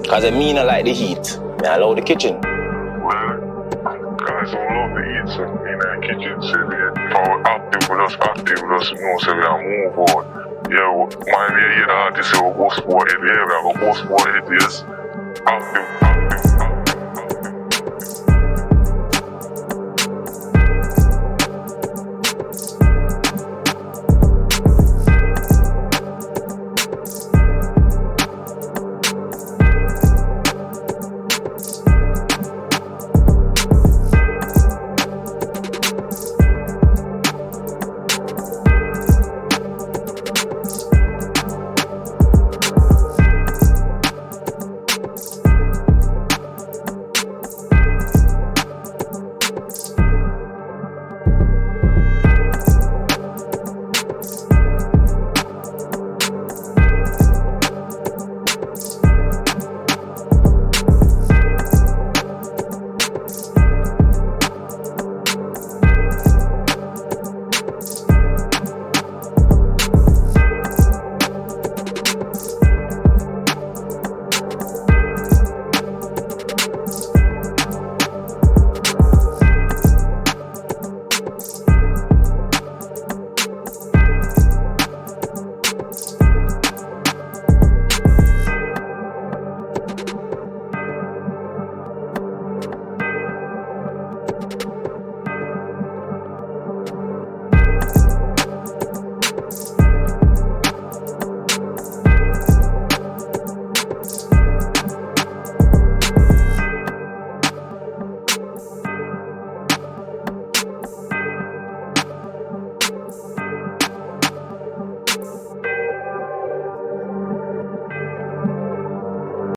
Cause I mean I like the heat. I love the kitchen. Well, guys don't love the eat, so in the kitchen, so for active, we just know, so we are move on. Yeah, my idea, the artist, say, we go sport it, yeah, we have a go sport it, yes. Active.